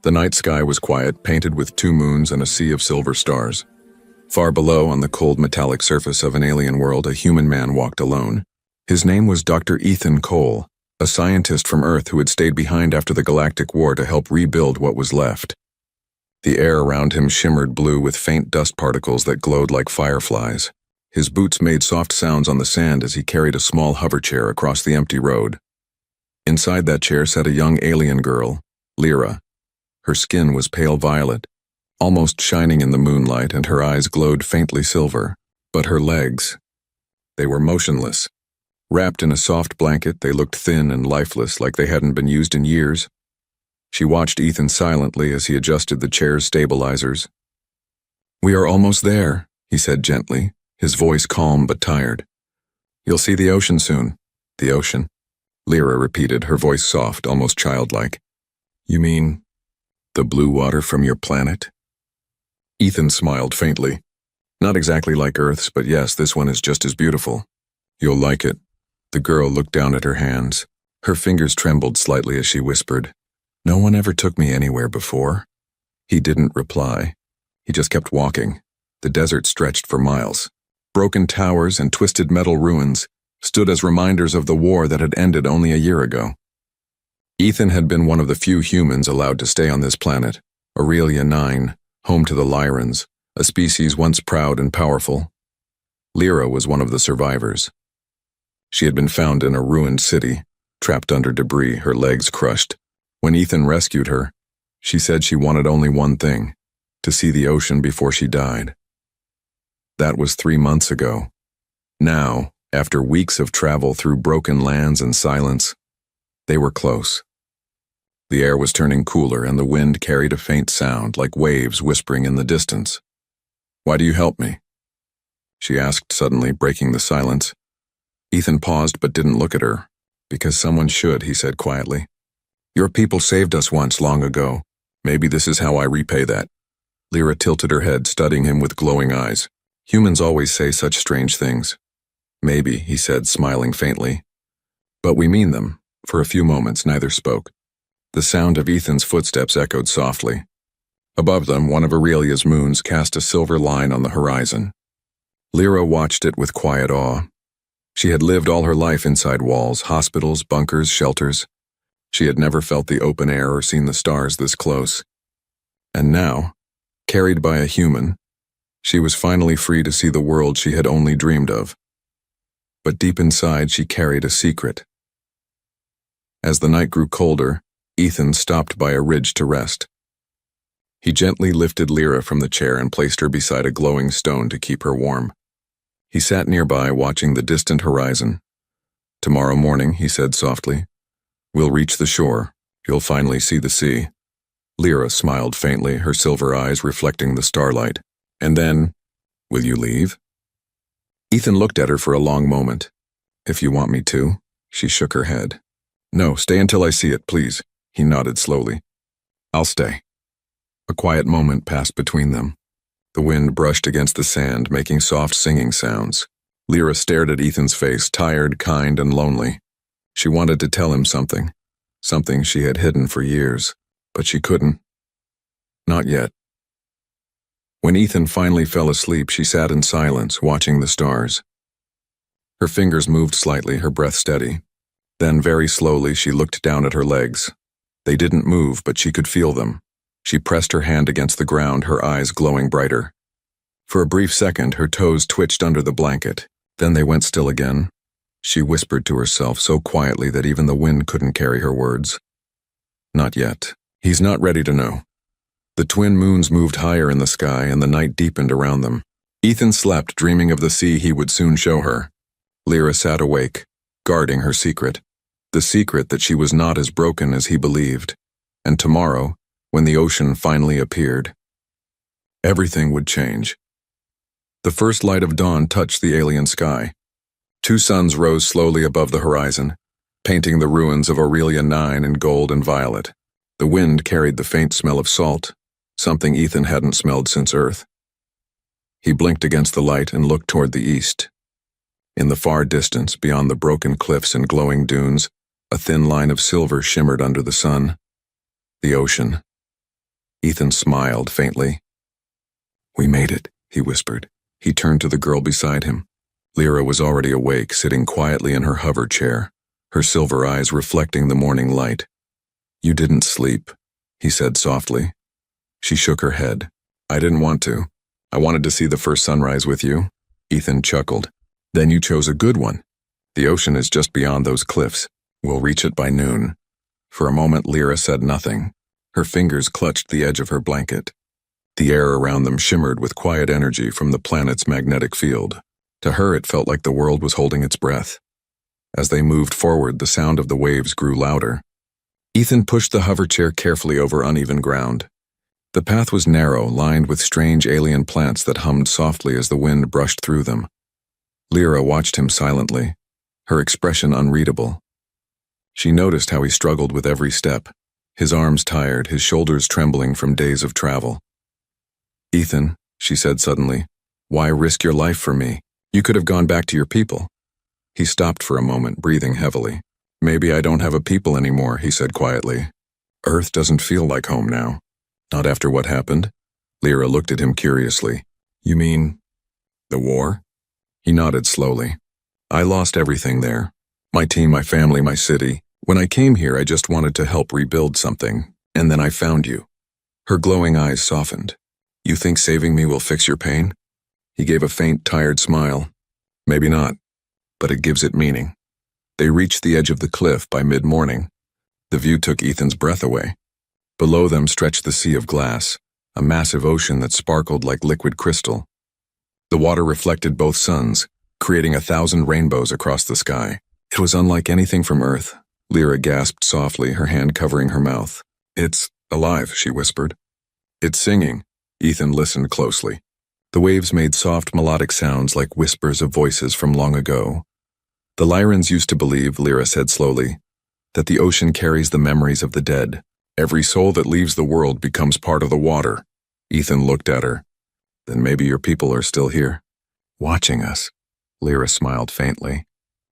The night sky was quiet, painted with 2 moons and a sea of silver stars. Far below, on the cold metallic surface of an alien world, a human man walked alone. His name was Dr. Ethan Cole, a scientist from Earth who had stayed behind after the Galactic War to help rebuild what was left. The air around him shimmered blue with faint dust particles that glowed like fireflies. His boots made soft sounds on the sand as he carried a small hover chair across the empty road. Inside that chair sat a young alien girl, Lyra. Her skin was pale violet, almost shining in the moonlight, and her eyes glowed faintly silver. But her legs, they were motionless. Wrapped in a soft blanket, they looked thin and lifeless, like they hadn't been used in years. She watched Ethan silently as he adjusted the chair's stabilizers. "We are almost there," he said gently, his voice calm but tired. "You'll see the ocean soon." "The ocean?" Lyra repeated, her voice soft, almost childlike. "You mean the blue water from your planet?" Ethan smiled faintly. "Not exactly like Earth's, but yes, this one is just as beautiful. You'll like it." The girl looked down at her hands. Her fingers trembled slightly as she whispered, "No one ever took me anywhere before." He didn't reply. He just kept walking. The desert stretched for miles. Broken towers and twisted metal ruins stood as reminders of the war that had ended only a year ago. Ethan had been one of the few humans allowed to stay on this planet, Aurelia 9, home to the Lyrans, a species once proud and powerful. Lyra was one of the survivors. She had been found in a ruined city, trapped under debris, her legs crushed. When Ethan rescued her, she said she wanted only one thing: to see the ocean before she died. That was 3 months ago. Now, after weeks of travel through broken lands and silence, they were close. The air was turning cooler and the wind carried a faint sound like waves whispering in the distance. "Why do you help me?" she asked suddenly, breaking the silence. Ethan paused but didn't look at her. "Because someone should," he said quietly. "Your people saved us once long ago. Maybe this is how I repay that." Lyra tilted her head, studying him with glowing eyes. "Humans always say such strange things." "Maybe," he said, smiling faintly. "But we mean them." For a few moments, neither spoke. The sound of Ethan's footsteps echoed softly. Above them, one of Aurelia's moons cast a silver line on the horizon. Lyra watched it with quiet awe. She had lived all her life inside walls, hospitals, bunkers, shelters. She had never felt the open air or seen the stars this close. And now, carried by a human, she was finally free to see the world she had only dreamed of. But deep inside, she carried a secret. As the night grew colder, Ethan stopped by a ridge to rest. He gently lifted Lyra from the chair and placed her beside a glowing stone to keep her warm. He sat nearby, watching the distant horizon. "Tomorrow morning," he said softly, "we'll reach the shore. You'll finally see the sea." Lyra smiled faintly, her silver eyes reflecting the starlight. "And then, will you leave?" Ethan looked at her for a long moment. "If you want me to." She shook her head. "No, stay until I see it, please." He nodded slowly. "I'll stay." A quiet moment passed between them. The wind brushed against the sand, making soft singing sounds. Lyra stared at Ethan's face, tired, kind, and lonely. She wanted to tell him something she had hidden for years, but she couldn't. Not yet. When Ethan finally fell asleep, she sat in silence, watching the stars. Her fingers moved slightly, her breath steady. Then, very slowly, she looked down at her legs. They didn't move, but she could feel them. She pressed her hand against the ground, her eyes glowing brighter. For a brief second, her toes twitched under the blanket. Then they went still again. She whispered to herself so quietly that even the wind couldn't carry her words. "Not yet. He's not ready to know." The twin moons moved higher in the sky, and the night deepened around them. Ethan slept, dreaming of the sea he would soon show her. Lyra sat awake, guarding her secret. The secret that she was not as broken as he believed. And tomorrow, when the ocean finally appeared, everything would change. The first light of dawn touched the alien sky. 2 suns rose slowly above the horizon, painting the ruins of Aurelia 9 in gold and violet. The wind carried the faint smell of salt, something Ethan hadn't smelled since Earth. He blinked against the light and looked toward the east. In the far distance, beyond the broken cliffs and glowing dunes, a thin line of silver shimmered under the sun. The ocean. Ethan smiled faintly. "We made it," he whispered. He turned to the girl beside him. Lyra was already awake, sitting quietly in her hover chair, her silver eyes reflecting the morning light. "You didn't sleep," he said softly. She shook her head. "I didn't want to. I wanted to see the first sunrise with you." Ethan chuckled. "Then you chose a good one. The ocean is just beyond those cliffs. We'll reach it by noon." For a moment, Lyra said nothing. Her fingers clutched the edge of her blanket. The air around them shimmered with quiet energy from the planet's magnetic field. To her, it felt like the world was holding its breath. As they moved forward, the sound of the waves grew louder. Ethan pushed the hover chair carefully over uneven ground. The path was narrow, lined with strange alien plants that hummed softly as the wind brushed through them. Lyra watched him silently, her expression unreadable. She noticed how he struggled with every step, his arms tired, his shoulders trembling from days of travel. "Ethan," she said suddenly, "why risk your life for me? You could have gone back to your people." He stopped for a moment, breathing heavily. "Maybe I don't have a people anymore," he said quietly. "Earth doesn't feel like home now. Not after what happened." Lyra looked at him curiously. "You mean the war?" He nodded slowly. "I lost everything there. My team, my family, my city. When I came here, I just wanted to help rebuild something, and then I found you." Her glowing eyes softened. "You think saving me will fix your pain?" He gave a faint, tired smile. "Maybe not, but it gives it meaning." They reached the edge of the cliff by mid-morning. The view took Ethan's breath away. Below them stretched the sea of glass, a massive ocean that sparkled like liquid crystal. The water reflected both suns, creating 1,000 rainbows across the sky. It was unlike anything from Earth. Lyra gasped softly, her hand covering her mouth. "It's alive," she whispered. "It's singing." Ethan listened closely. The waves made soft melodic sounds like whispers of voices from long ago. "The Lyrans used to believe," Lyra said slowly, "that the ocean carries the memories of the dead. Every soul that leaves the world becomes part of the water." Ethan looked at her. "Then maybe your people are still here, watching us." Lyra smiled faintly.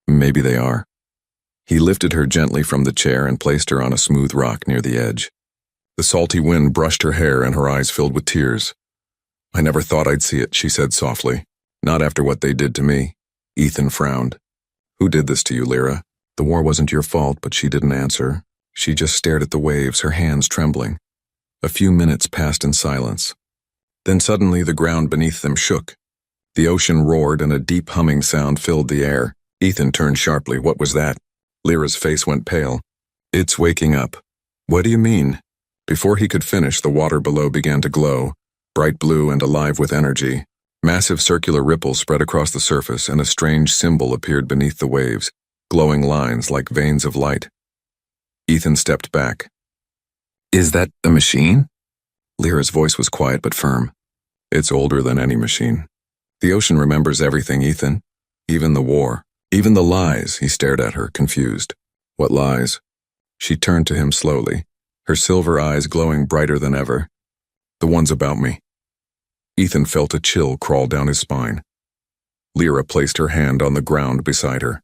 "Maybe they are." He lifted her gently from the chair and placed her on a smooth rock near the edge. The salty wind brushed her hair and her eyes filled with tears. "I never thought I'd see it," she said softly. "Not after what they did to me." Ethan frowned. "Who did this to you, Lyra?" "The war wasn't your fault," but she didn't answer. She just stared at the waves, her hands trembling. A few minutes passed in silence. Then suddenly the ground beneath them shook. The ocean roared and a deep humming sound filled the air. Ethan turned sharply. "What was that?" Lyra's face went pale. "It's waking up." "What do you mean?" Before he could finish, the water below began to glow, bright blue and alive with energy. Massive circular ripples spread across the surface, and a strange symbol appeared beneath the waves, glowing lines like veins of light. Ethan stepped back. "Is that the machine?" Lyra's voice was quiet but firm. "It's older than any machine. The ocean remembers everything, Ethan. Even the war. Even the lies." He stared at her, confused. "What lies?" She turned to him slowly, her silver eyes glowing brighter than ever. "The ones about me." Ethan felt a chill crawl down his spine. Lyra placed her hand on the ground beside her.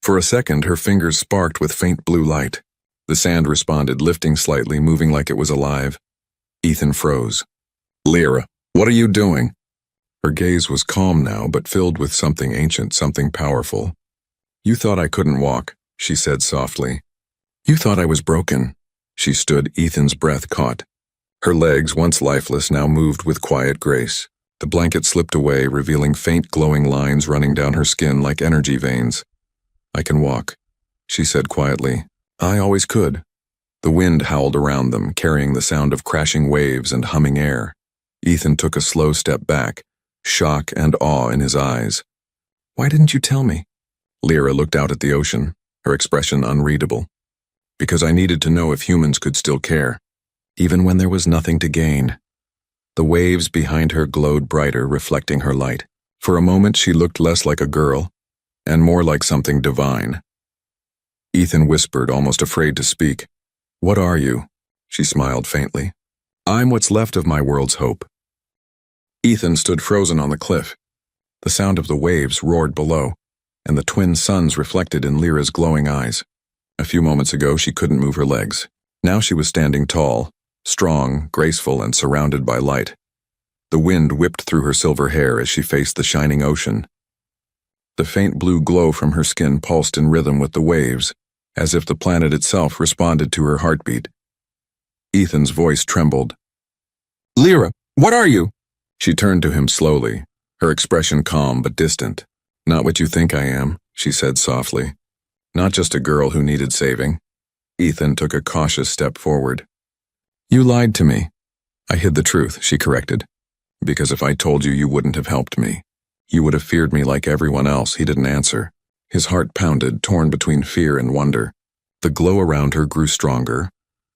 For a second, her fingers sparked with faint blue light. The sand responded, lifting slightly, moving like it was alive. Ethan froze. "Lyra, what are you doing?" Her gaze was calm now, but filled with something ancient, something powerful. "You thought I couldn't walk," she said softly. "You thought I was broken." She stood, Ethan's breath caught. Her legs, once lifeless, now moved with quiet grace. The blanket slipped away, revealing faint glowing lines running down her skin like energy veins. "I can walk," she said quietly. "I always could." The wind howled around them, carrying the sound of crashing waves and humming air. Ethan took a slow step back, shock and awe in his eyes. "Why didn't you tell me?" Lyra looked out at the ocean, her expression unreadable. "Because I needed to know if humans could still care, even when there was nothing to gain." The waves behind her glowed brighter, reflecting her light. For a moment she looked less like a girl, and more like something divine. Ethan whispered, almost afraid to speak. "What are you?" She smiled faintly. "I'm what's left of my world's hope." Ethan stood frozen on the cliff. The sound of the waves roared below, and the twin suns reflected in Lyra's glowing eyes. A few moments ago she couldn't move her legs. Now she was standing tall, strong, graceful, and surrounded by light. The wind whipped through her silver hair as she faced the shining ocean. The faint blue glow from her skin pulsed in rhythm with the waves, as if the planet itself responded to her heartbeat. Ethan's voice trembled. "Lyra, what are you?" She turned to him slowly, her expression calm but distant. "Not what you think I am," she said softly. "Not just a girl who needed saving." Ethan took a cautious step forward. "You lied to me." "I hid the truth," she corrected. "Because if I told you, you wouldn't have helped me. You would have feared me like everyone else." He didn't answer. His heart pounded, torn between fear and wonder. The glow around her grew stronger,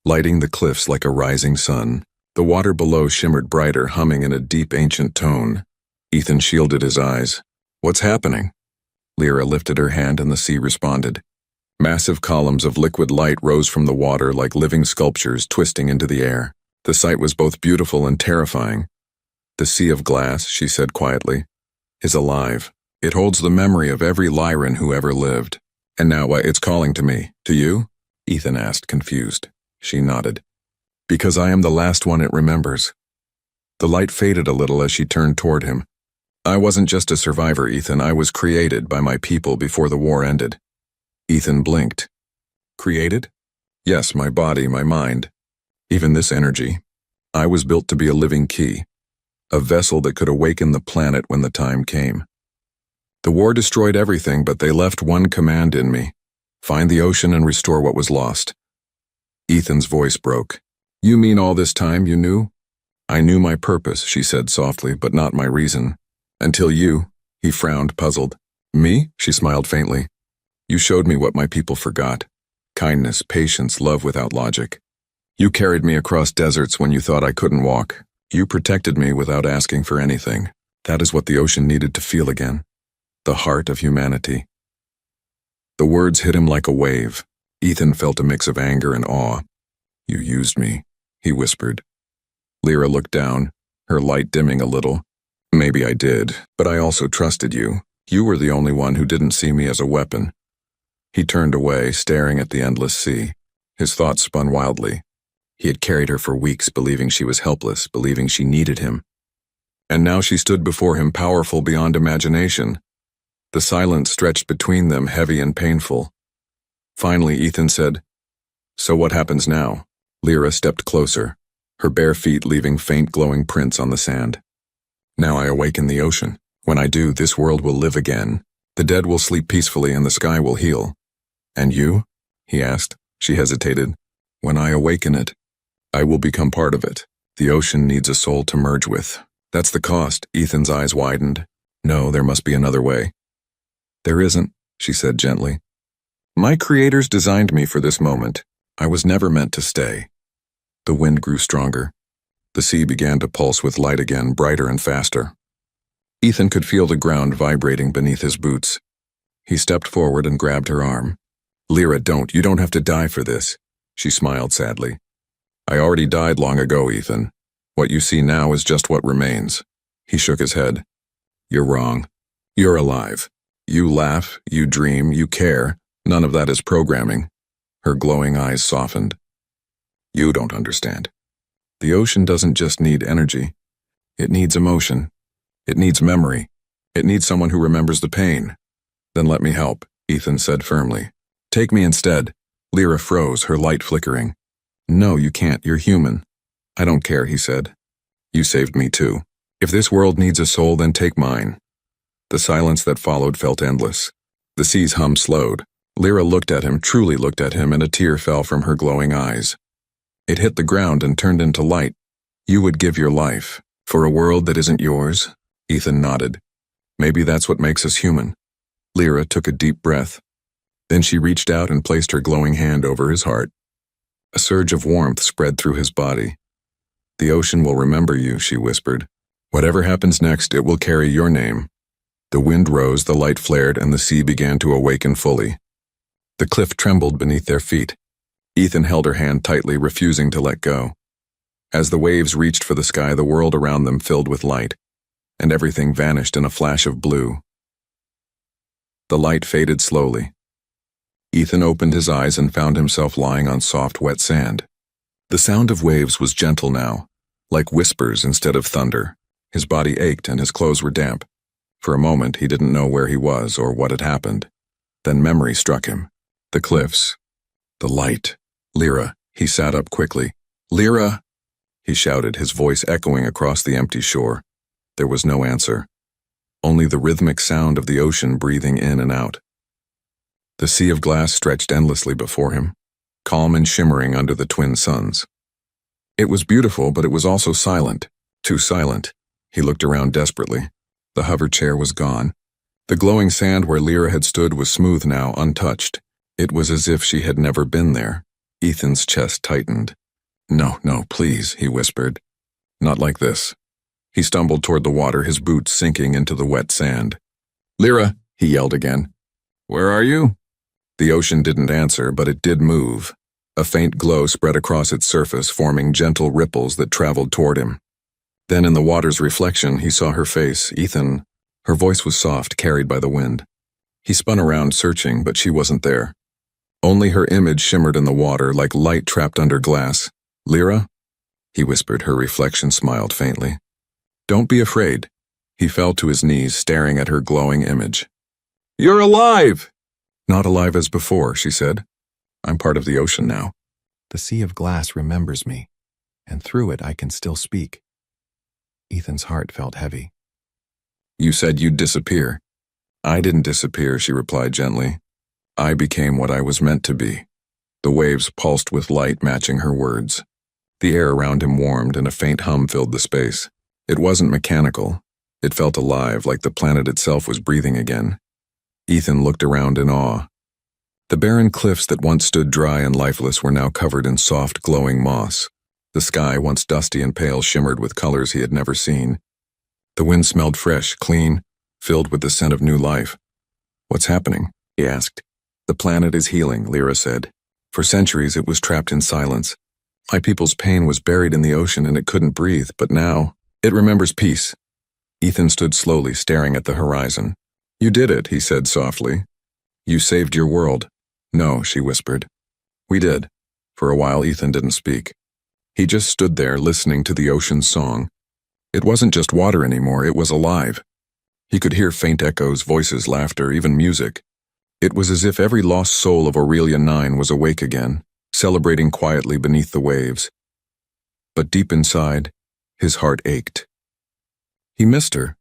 lighting the cliffs like a rising sun. The water below shimmered brighter, humming in a deep, ancient tone. Ethan shielded his eyes. "What's happening?" Lyra lifted her hand and the sea responded. Massive columns of liquid light rose from the water like living sculptures twisting into the air. The sight was both beautiful and terrifying. "The sea of glass," she said quietly, "is alive. It holds the memory of every Lyran who ever lived. And now it's calling to me. To you?" Ethan asked, confused. She nodded. "Because I am the last one it remembers." The light faded a little as she turned toward him. "I wasn't just a survivor, Ethan. I was created by my people before the war ended." Ethan blinked. "Created?" "Yes, my body, my mind. Even this energy. I was built to be a living key. A vessel that could awaken the planet when the time came. The war destroyed everything, but they left one command in me. Find the ocean and restore what was lost." Ethan's voice broke. "You mean all this time you knew?" "I knew my purpose," she said softly, "but not my reason. Until you." He frowned, puzzled. "Me?" She smiled faintly. "You showed me what my people forgot. Kindness, patience, love without logic. You carried me across deserts when you thought I couldn't walk. You protected me without asking for anything. That is what the ocean needed to feel again. The heart of humanity." The words hit him like a wave. Ethan felt a mix of anger and awe. "You used me," he whispered. Lyra looked down, her light dimming a little. "Maybe I did, but I also trusted you. You were the only one who didn't see me as a weapon." He turned away, staring at the endless sea. His thoughts spun wildly. He had carried her for weeks, believing she was helpless, believing she needed him. And now she stood before him, powerful beyond imagination. The silence stretched between them, heavy and painful. Finally, Ethan said, "So what happens now?" Lyra stepped closer, her bare feet leaving faint glowing prints on the sand. "Now I awaken the ocean. When I do, this world will live again. The dead will sleep peacefully and the sky will heal." "And you?" he asked. She hesitated. "When I awaken it, I will become part of it. The ocean needs a soul to merge with. That's the cost." Ethan's eyes widened. "No, there must be another way." "There isn't," she said gently. "My creators designed me for this moment. I was never meant to stay." The wind grew stronger. The sea began to pulse with light again, brighter and faster. Ethan could feel the ground vibrating beneath his boots. He stepped forward and grabbed her arm. "Lyra, you don't have to die for this." She smiled sadly. "I already died long ago, Ethan. What you see now is just what remains." He shook his head. "You're wrong. You're alive. You laugh, you dream, you care. None of that is programming." Her glowing eyes softened. "You don't understand. The ocean doesn't just need energy. It needs emotion. It needs memory. It needs someone who remembers the pain." "Then let me help," Ethan said firmly. "Take me instead." Lyra froze, her light flickering. "No, you can't. You're human." "I don't care," he said. "You saved me too. If this world needs a soul, then take mine." The silence that followed felt endless. The sea's hum slowed. Lyra looked at him, truly looked at him, and a tear fell from her glowing eyes. It hit the ground and turned into light. "You would give your life for a world that isn't yours?" Ethan nodded. "Maybe that's what makes us human." Lyra took a deep breath. Then she reached out and placed her glowing hand over his heart. A surge of warmth spread through his body. "The ocean will remember you," she whispered. "Whatever happens next, it will carry your name." The wind rose, the light flared, and the sea began to awaken fully. The cliff trembled beneath their feet. Ethan held her hand tightly, refusing to let go. As the waves reached for the sky, the world around them filled with light, and everything vanished in a flash of blue. The light faded slowly. Ethan opened his eyes and found himself lying on soft, wet sand. The sound of waves was gentle now, like whispers instead of thunder. His body ached and his clothes were damp. For a moment he didn't know where he was or what had happened. Then memory struck him. The cliffs. The light. Lyra. He sat up quickly. Lyra! He shouted, his voice echoing across the empty shore. There was no answer. Only the rhythmic sound of the ocean breathing in and out. The sea of glass stretched endlessly before him, calm and shimmering under the twin suns. It was beautiful, but it was also silent. Too silent. He looked around desperately. The hover chair was gone. The glowing sand where Lyra had stood was smooth now, untouched. It was as if she had never been there. Ethan's chest tightened. No, please, he whispered. Not like this. He stumbled toward the water, his boots sinking into the wet sand. Lyra, he yelled again. Where are you? The ocean didn't answer, but it did move. A faint glow spread across its surface, forming gentle ripples that traveled toward him. Then in the water's reflection, he saw her face, Ethan. Her voice was soft, carried by the wind. He spun around, searching, but she wasn't there. Only her image shimmered in the water, like light trapped under glass. Lyra? He whispered. Her reflection smiled faintly. Don't be afraid. He fell to his knees, staring at her glowing image. You're alive! Not alive as before, she said. I'm part of the ocean now. The sea of glass remembers me, and through it I can still speak. Ethan's heart felt heavy. You said you'd disappear. I didn't disappear, she replied gently. I became what I was meant to be. The waves pulsed with light, matching her words. The air around him warmed, and a faint hum filled the space. It wasn't mechanical. It felt alive, like the planet itself was breathing again. Ethan looked around in awe. The barren cliffs that once stood dry and lifeless were now covered in soft, glowing moss. The sky, once dusty and pale, shimmered with colors he had never seen. The wind smelled fresh, clean, filled with the scent of new life. What's happening? He asked. The planet is healing, Lyra said. For centuries it was trapped in silence. My people's pain was buried in the ocean and it couldn't breathe, but now it remembers peace. Ethan stood slowly, staring at the horizon. You did it, he said softly. You saved your world. No, she whispered. We did. For a while Ethan didn't speak. He just stood there, listening to the ocean's song. It wasn't just water anymore, it was alive. He could hear faint echoes, voices, laughter, even music. It was as if every lost soul of Aurelia 9 was awake again, celebrating quietly beneath the waves. But deep inside, his heart ached. He missed her,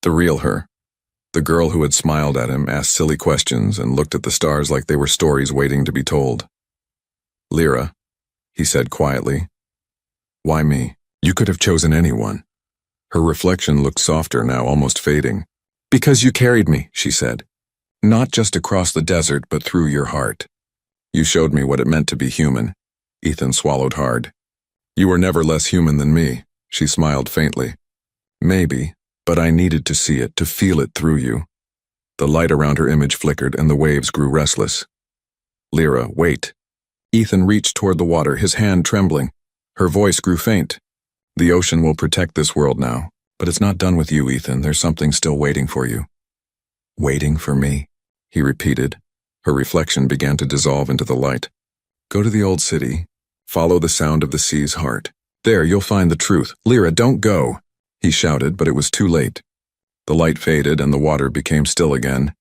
the real her. The girl who had smiled at him, asked silly questions, and looked at the stars like they were stories waiting to be told. Lyra, he said quietly. Why me? You could have chosen anyone. Her reflection looked softer now, almost fading. Because you carried me, she said. Not just across the desert, but through your heart. You showed me what it meant to be human. Ethan swallowed hard. You were never less human than me, she smiled faintly. Maybe, but I needed to see it, to feel it through you. The light around her image flickered and the waves grew restless. Lyra, wait. Ethan reached toward the water, his hand trembling. Her voice grew faint. The ocean will protect this world now, but it's not done with you, Ethan. There's something still waiting for you. Waiting for me, he repeated. Her reflection began to dissolve into the light. Go to the old city. Follow the sound of the sea's heart. There, you'll find the truth. Lyra, don't go, he shouted, but it was too late. The light faded and the water became still again.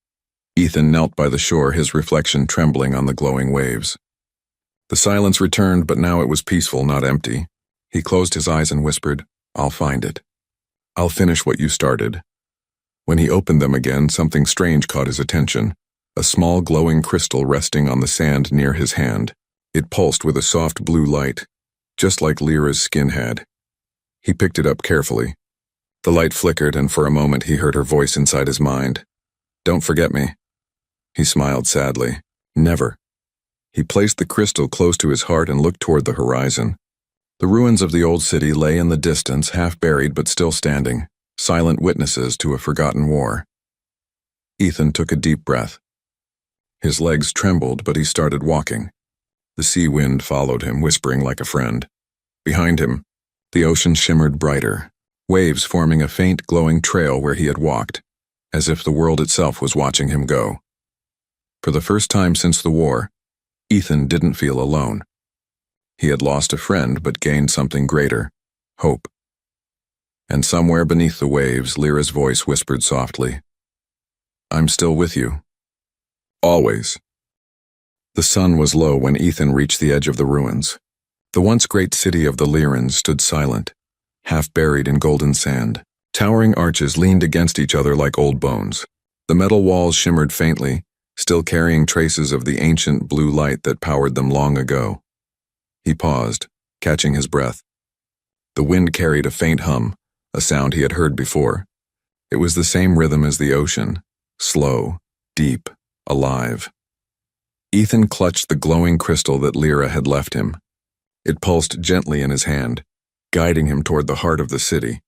Ethan knelt by the shore, his reflection trembling on the glowing waves. The silence returned, but now it was peaceful, not empty. He closed his eyes and whispered, I'll find it. I'll finish what you started. When he opened them again, something strange caught his attention. A small glowing crystal resting on the sand near his hand. It pulsed with a soft blue light, just like Lyra's skin had. He picked it up carefully. The light flickered, and for a moment he heard her voice inside his mind. Don't forget me. He smiled sadly. Never. He placed the crystal close to his heart and looked toward the horizon. The ruins of the old city lay in the distance, half buried but still standing, silent witnesses to a forgotten war. Ethan took a deep breath. His legs trembled, but he started walking. The sea wind followed him, whispering like a friend. Behind him, the ocean shimmered brighter, waves forming a faint glowing trail where he had walked, as if the world itself was watching him go. For the first time since the war, Ethan didn't feel alone. He had lost a friend but gained something greater, hope. And somewhere beneath the waves, Lyra's voice whispered softly, "I'm still with you. Always." The sun was low when Ethan reached the edge of the ruins. The once great city of the Lyrans stood silent, half buried in golden sand. Towering arches leaned against each other like old bones. The metal walls shimmered faintly, still carrying traces of the ancient blue light that powered them long ago. He paused, catching his breath. The wind carried a faint hum, a sound he had heard before. It was the same rhythm as the ocean, slow, deep, alive. Ethan clutched the glowing crystal that Lyra had left him. It pulsed gently in his hand, guiding him toward the heart of the city.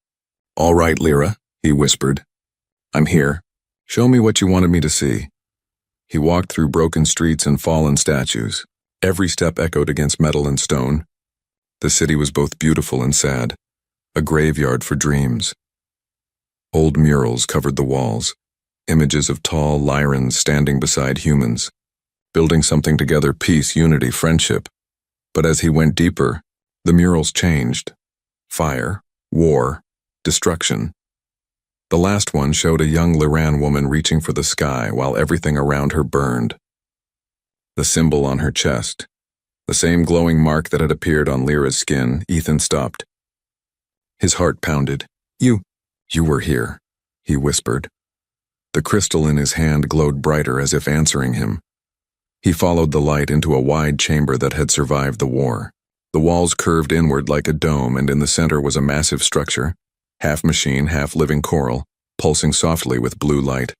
"All right, Lyra," he whispered. "I'm here. Show me what you wanted me to see." He walked through broken streets and fallen statues. Every step echoed against metal and stone. The city was both beautiful and sad, a graveyard for dreams. Old murals covered the walls, images of tall Lyrans standing beside humans, building something together: peace, unity, friendship. But as he went deeper, the murals changed. Fire, war, destruction. The last one showed a young Lyran woman reaching for the sky while everything around her burned. The symbol on her chest, the same glowing mark that had appeared on Lyra's skin. Ethan stopped. His heart pounded. You were here," he whispered. The crystal in his hand glowed brighter as if answering him. He followed the light into a wide chamber that had survived the war. The walls curved inward like a dome, and in the center was a massive structure, half machine, half living coral, pulsing softly with blue light.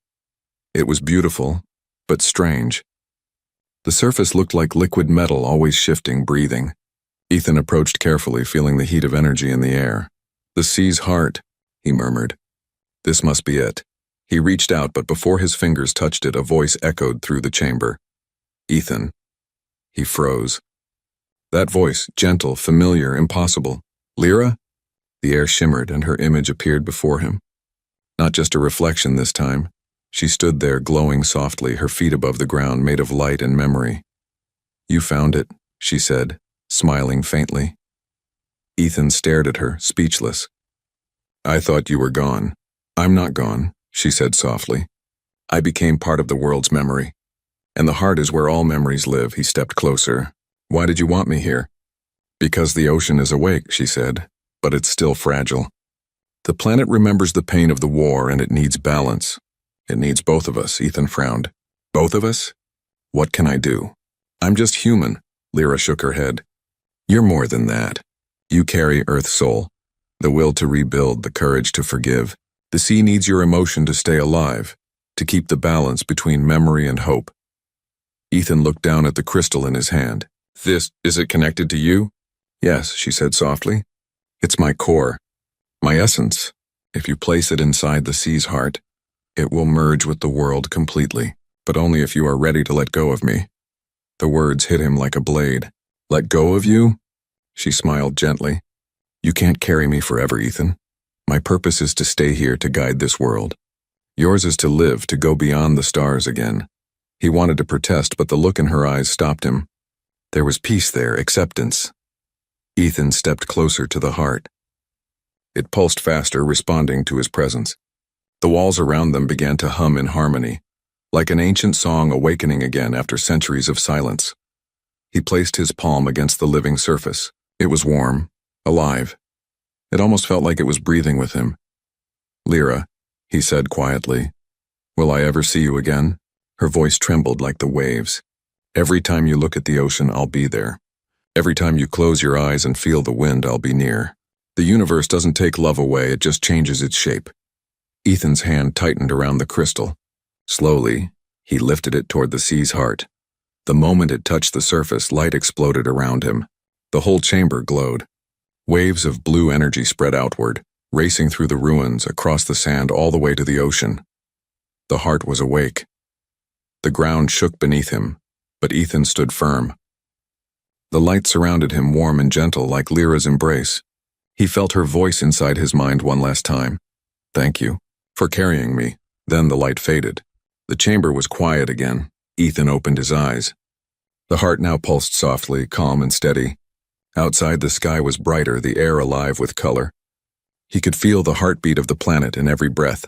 It was beautiful, but strange. The surface looked like liquid metal, always shifting, breathing. Ethan approached carefully, feeling the heat of energy in the air. "The sea's heart," he murmured. "This must be it." He reached out, but before his fingers touched it, a voice echoed through the chamber. "Ethan." He froze. That voice, gentle, familiar, impossible. "Lyra?" The air shimmered and her image appeared before him. Not just a reflection this time. She stood there glowing softly, her feet above the ground, made of light and memory. "You found it," she said, smiling faintly. Ethan stared at her, speechless. "I thought you were gone." "I'm not gone," she said softly. "I became part of the world's memory. And the heart is where all memories live." He stepped closer. "Why did you want me here?" "Because the ocean is awake," she said, "but it's still fragile. The planet remembers the pain of the war, and it needs balance. It needs both of us." Ethan frowned. "Both of us? What can I do?" "I'm just human." Lyra shook her head. "You're more than that. You carry Earth's soul, the will to rebuild, the courage to forgive. The sea needs your emotion to stay alive, to keep the balance between memory and hope." Ethan looked down at the crystal in his hand. Is it connected to you?" "Yes," she said softly. "It's my core, my essence. If you place it inside the sea's heart, it will merge with the world completely, but only if you are ready to let go of me." The words hit him like a blade. "Let go of you?" She smiled gently. "You can't carry me forever, Ethan. My purpose is to stay here to guide this world. Yours is to live, to go beyond the stars again." He wanted to protest, but the look in her eyes stopped him. There was peace there, acceptance. Ethan stepped closer to the heart. It pulsed faster, responding to his presence. The walls around them began to hum in harmony, like an ancient song awakening again after centuries of silence. He placed his palm against the living surface. It was warm, alive. It almost felt like it was breathing with him. "Lyra," he said quietly, "will I ever see you again?" Her voice trembled like the waves. "Every time you look at the ocean, I'll be there. Every time you close your eyes and feel the wind, I'll be near. The universe doesn't take love away, it just changes its shape." Ethan's hand tightened around the crystal. Slowly, he lifted it toward the sea's heart. The moment it touched the surface, light exploded around him. The whole chamber glowed. Waves of blue energy spread outward, racing through the ruins, across the sand, all the way to the ocean. The heart was awake. The ground shook beneath him, but Ethan stood firm. The light surrounded him, warm and gentle, like Lyra's embrace. He felt her voice inside his mind one last time. "Thank you for carrying me." Then the light faded. The chamber was quiet again. Ethan opened his eyes. The heart now pulsed softly, calm and steady. Outside, the sky was brighter, the air alive with color. He could feel the heartbeat of the planet in every breath.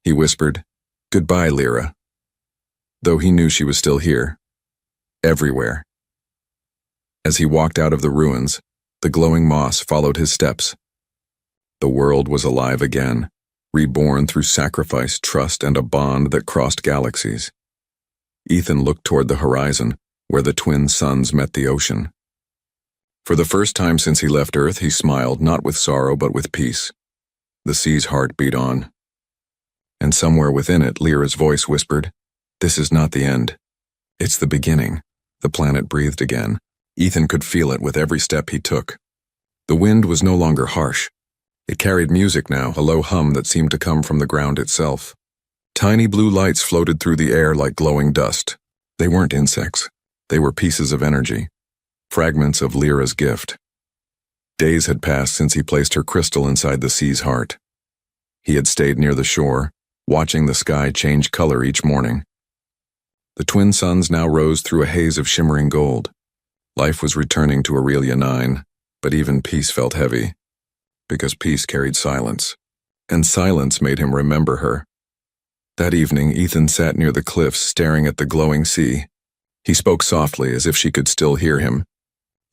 He whispered, "Goodbye, Lyra," though he knew she was still here, everywhere. As he walked out of the ruins, the glowing moss followed his steps. The world was alive again, reborn through sacrifice, trust, and a bond that crossed galaxies. Ethan looked toward the horizon, where the twin suns met the ocean. For the first time since he left Earth, he smiled, not with sorrow but with peace. The sea's heart beat on. And somewhere within it, Lyra's voice whispered, "This is not the end. It's the beginning." The planet breathed again. Ethan could feel it with every step he took. The wind was no longer harsh. It carried music now, a low hum that seemed to come from the ground itself. Tiny blue lights floated through the air like glowing dust. They weren't insects. They were pieces of energy, fragments of Lyra's gift. Days had passed since he placed her crystal inside the sea's heart. He had stayed near the shore, watching the sky change color each morning. The twin suns now rose through a haze of shimmering gold. Life was returning to Aurelia 9, but even peace felt heavy, because peace carried silence, and silence made him remember her. That evening, Ethan sat near the cliffs, staring at the glowing sea. He spoke softly, as if she could still hear him.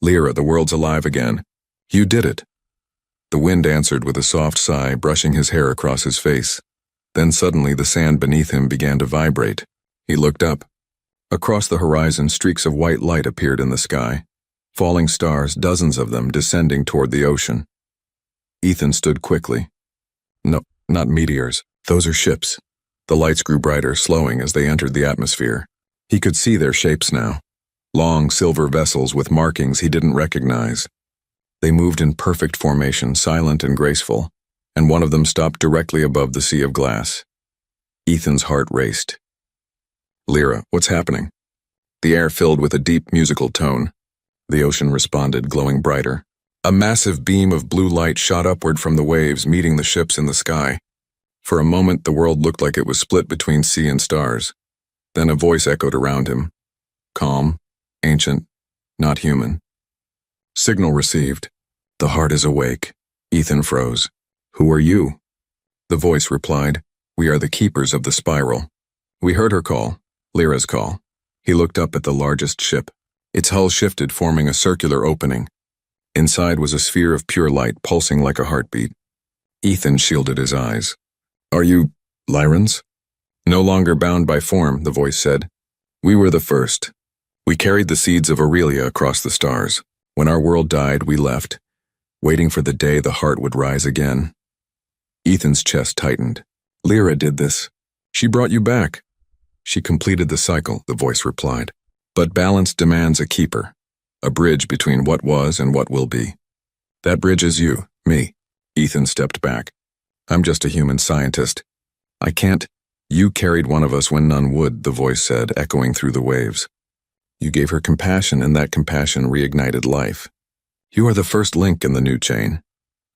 "Lyra, the world's alive again. You did it." The wind answered with a soft sigh, brushing his hair across his face. Then suddenly the sand beneath him began to vibrate. He looked up. Across the horizon, streaks of white light appeared in the sky. Falling stars, dozens of them, descending toward the ocean. Ethan stood quickly. "No, not meteors. Those are ships." The lights grew brighter, slowing as they entered the atmosphere. He could see their shapes now. Long silver vessels with markings he didn't recognize. They moved in perfect formation, silent and graceful, and one of them stopped directly above the sea of glass. Ethan's heart raced. "Lyra, what's happening?" The air filled with a deep musical tone. The ocean responded, glowing brighter. A massive beam of blue light shot upward from the waves, meeting the ships in the sky. For a moment, the world looked like it was split between sea and stars. Then a voice echoed around him. Calm, ancient, not human. "Signal received. The heart is awake." Ethan froze. "Who are you?" The voice replied, "We are the keepers of the spiral." We heard her call, Lyra's call. He looked up at the largest ship. Its hull shifted, forming a circular opening. Inside was a sphere of pure light, pulsing like a heartbeat. Ethan shielded his eyes. "Are you Lyrans?" "No longer bound by form," the voice said. "We were the first. We carried the seeds of Aurelia across the stars. When our world died, we left, waiting for the day the heart would rise again." Ethan's chest tightened. "Lyra did this. She brought you back." "She completed the cycle," the voice replied. "But balance demands a keeper, a bridge between what was and what will be. That bridge is you, me." Ethan stepped back. "I'm just a human scientist. I can't—" "You carried one of us when none would," the voice said, echoing through the waves. "You gave her compassion, and that compassion reignited life. You are the first link in the new chain."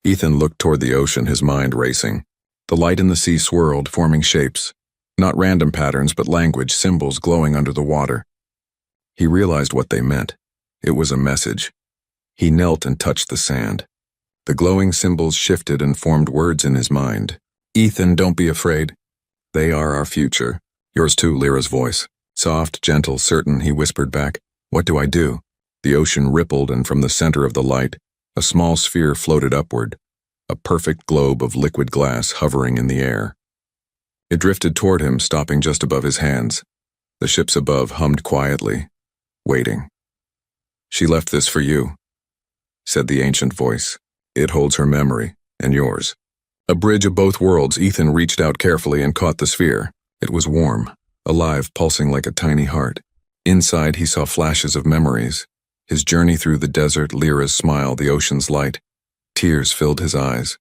Ethan looked toward the ocean, his mind racing. The light in the sea swirled, forming shapes. Not random patterns, but language, symbols glowing under the water. He realized what they meant. It was a message. He knelt and touched the sand. The glowing symbols shifted and formed words in his mind. "Ethan, don't be afraid. They are our future." "Yours too," Lyra's voice. Soft, gentle, certain, he whispered back. "What do I do?" The ocean rippled, and from the center of the light, a small sphere floated upward, a perfect globe of liquid glass hovering in the air. It drifted toward him, stopping just above his hands. The ships above hummed quietly, waiting. "She left this for you," said the ancient voice. "It holds her memory, and yours." A bridge of both worlds, Ethan reached out carefully and caught the sphere. It was warm, alive, pulsing like a tiny heart. Inside, he saw flashes of memories. His journey through the desert, Lyra's smile, the ocean's light. Tears filled his eyes.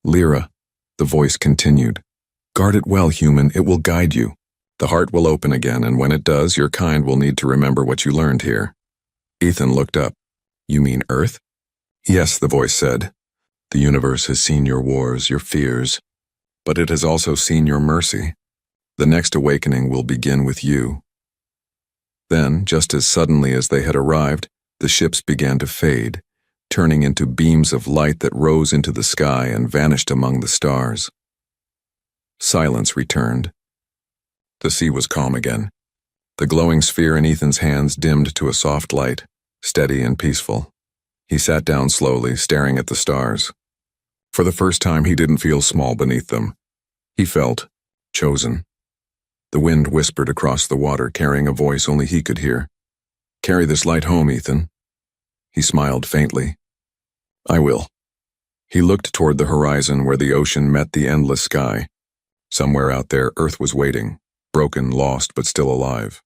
"Lyra," the voice continued. "Guard it well, human. It will guide you. The heart will open again, and when it does, your kind will need to remember what you learned here." Ethan looked up. "You mean Earth?" "Yes," the voice said. "The universe has seen your wars, your fears, but it has also seen your mercy. The next awakening will begin with you." Then, just as suddenly as they had arrived, The ships began to fade, turning into beams of light that rose into the sky and vanished among the stars. Silence returned. The sea was calm again. The glowing sphere in Ethan's hands dimmed to a soft light, steady and peaceful. He sat down slowly, staring at the stars. For the first time, he didn't feel small beneath them. He felt chosen. The wind whispered across the water, carrying a voice only he could hear. "Carry this light home, Ethan." He smiled faintly. "I will." He looked toward the horizon where the ocean met the endless sky. Somewhere out there, Earth was waiting, broken, lost, but still alive.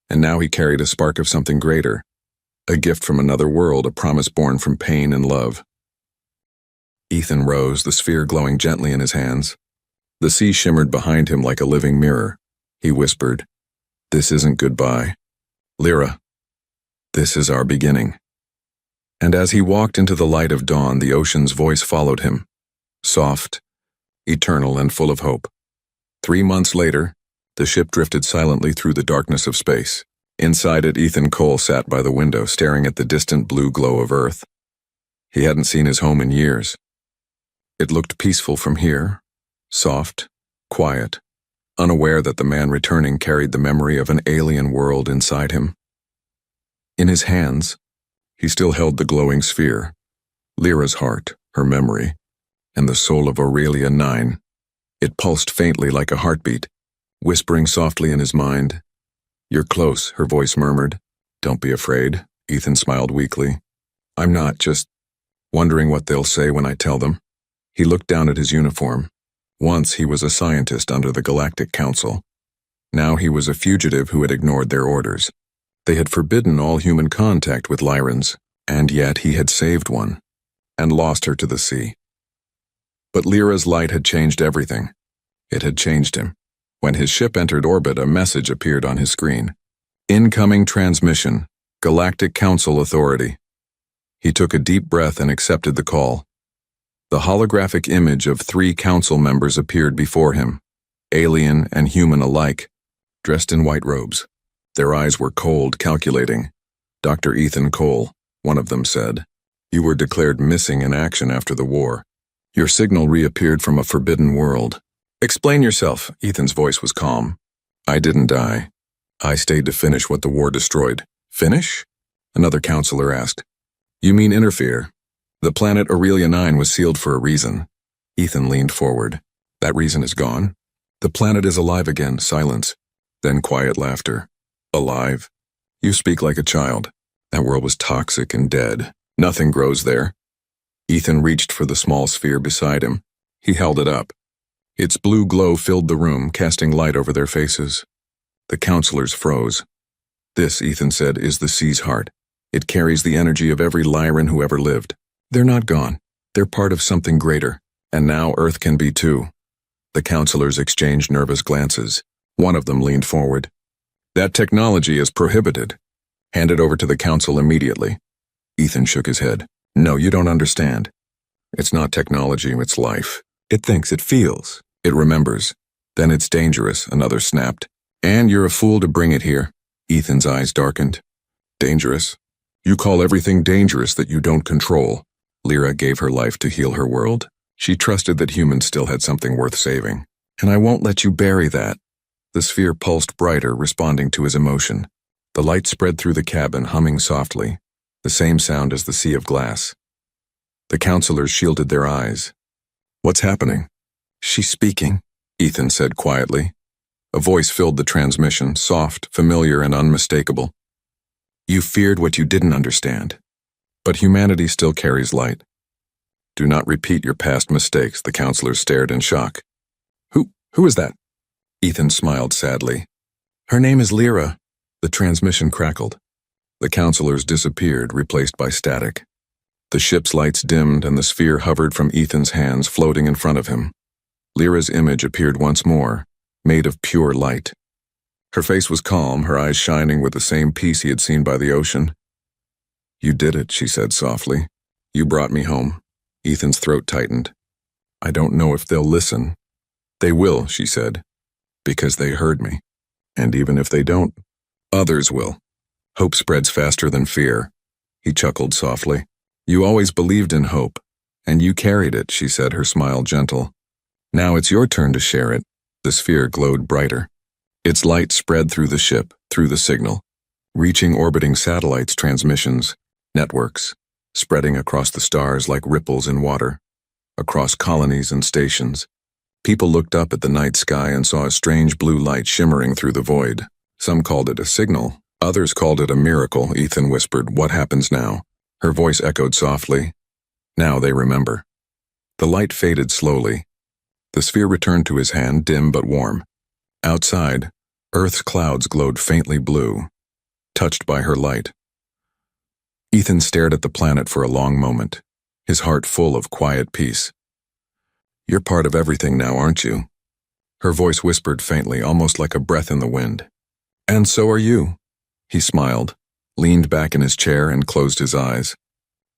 And now he carried a spark of something greater, a gift from another world, a promise born from pain and love. Ethan rose, the sphere glowing gently in his hands. The sea shimmered behind him like a living mirror. He whispered, "This isn't goodbye. Lyra, this is our beginning." And as he walked into the light of dawn, the ocean's voice followed him, soft, eternal, and full of hope. 3 months later, the ship drifted silently through the darkness of space. Inside it, Ethan Cole sat by the window, staring at the distant blue glow of Earth. He hadn't seen his home in years. It looked peaceful from here, soft, quiet, unaware that the man returning carried the memory of an alien world inside him. In his hands, he still held the glowing sphere, Lyra's heart, her memory, and the soul of Aurelia 9. It pulsed faintly like a heartbeat, whispering softly in his mind. "You're close," her voice murmured. "Don't be afraid," Ethan smiled weakly. "I'm not, just wondering what they'll say when I tell them." He looked down at his uniform. Once he was a scientist under the Galactic Council. Now he was a fugitive who had ignored their orders. They had forbidden all human contact with Lyrans, and yet he had saved one, and lost her to the sea. But Lyra's light had changed everything. It had changed him. When his ship entered orbit, a message appeared on his screen. "Incoming transmission, Galactic Council Authority." He took a deep breath and accepted the call. The holographic image of 3 council members appeared before him, alien and human alike, dressed in white robes. Their eyes were cold, calculating. "Dr. Ethan Cole," one of them said, "you were declared missing in action after the war. Your signal reappeared from a forbidden world." "Explain yourself," Ethan's voice was calm. "I didn't die. I stayed to finish what the war destroyed." "Finish?" another counselor asked. "You mean interfere? The planet Aurelia 9 was sealed for a reason." Ethan leaned forward. "That reason is gone. The planet is alive again." Silence. Then quiet laughter. "Alive? You speak like a child. That world was toxic and dead. Nothing grows there." Ethan reached for the small sphere beside him. He held it up. Its blue glow filled the room, casting light over their faces. The counselors froze. "This," Ethan said, "is the sea's heart. It carries the energy of every Lyran who ever lived. They're not gone. They're part of something greater. And now Earth can be too." The counselors exchanged nervous glances. One of them leaned forward. "That technology is prohibited. Hand it over to the council immediately." Ethan shook his head. "No, you don't understand. It's not technology, it's life. It thinks, it feels, it remembers. Then it's dangerous," another snapped. "And you're a fool to bring it here." Ethan's eyes darkened. "Dangerous? You call everything dangerous that you don't control." Lyra gave her life to heal her world. She trusted that humans still had something worth saving. "And I won't let you bury that." The sphere pulsed brighter, responding to his emotion. The light spread through the cabin, humming softly, the same sound as the sea of glass. The counselors shielded their eyes. "What's happening?" "She's speaking," Ethan said quietly. A voice filled the transmission, soft, familiar, and unmistakable. "You feared what you didn't understand. But humanity still carries light. Do not repeat your past mistakes." The counselors stared in shock. Who is that?" Ethan smiled sadly. "Her name is Lyra." The transmission crackled. The counselors disappeared, replaced by static. The ship's lights dimmed and the sphere hovered from Ethan's hands, floating in front of him. Lyra's image appeared once more, made of pure light. Her face was calm, her eyes shining with the same peace he had seen by the ocean. "You did it," she said softly. "You brought me home." Ethan's throat tightened. "I don't know if they'll listen." "They will," she said, "because they heard me. And even if they don't, others will." Hope spreads faster than fear. He chuckled softly. You always believed in hope, and you carried it, she said, her smile gentle. Now it's your turn to share it. The sphere glowed brighter. Its light spread through the ship, through the signal, reaching orbiting satellites' transmissions, networks, spreading across the stars like ripples in water, across colonies and stations. People looked up at the night sky and saw a strange blue light shimmering through the void. Some called it a signal. Others called it a miracle. Ethan whispered, "What happens now?" Her voice echoed softly. Now they remember. The light faded slowly. The sphere returned to his hand, dim but warm. Outside, Earth's clouds glowed faintly blue, touched by her light. Ethan stared at the planet for a long moment, his heart full of quiet peace. You're part of everything now, aren't you? Her voice whispered faintly, almost like a breath in the wind. And so are you. He smiled, leaned back in his chair and closed his eyes.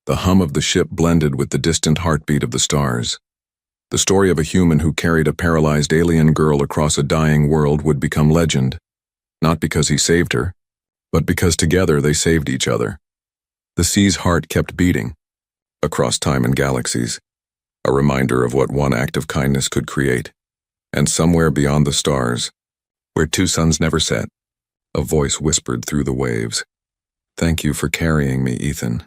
The hum of the ship blended with the distant heartbeat of the stars. The story of a human who carried a paralyzed alien girl across a dying world would become legend, not because he saved her, but because together they saved each other. The sea's heart kept beating, across time and galaxies, a reminder of what one act of kindness could create. And somewhere beyond the stars, where two suns never set, a voice whispered through the waves, "Thank you for carrying me, Ethan."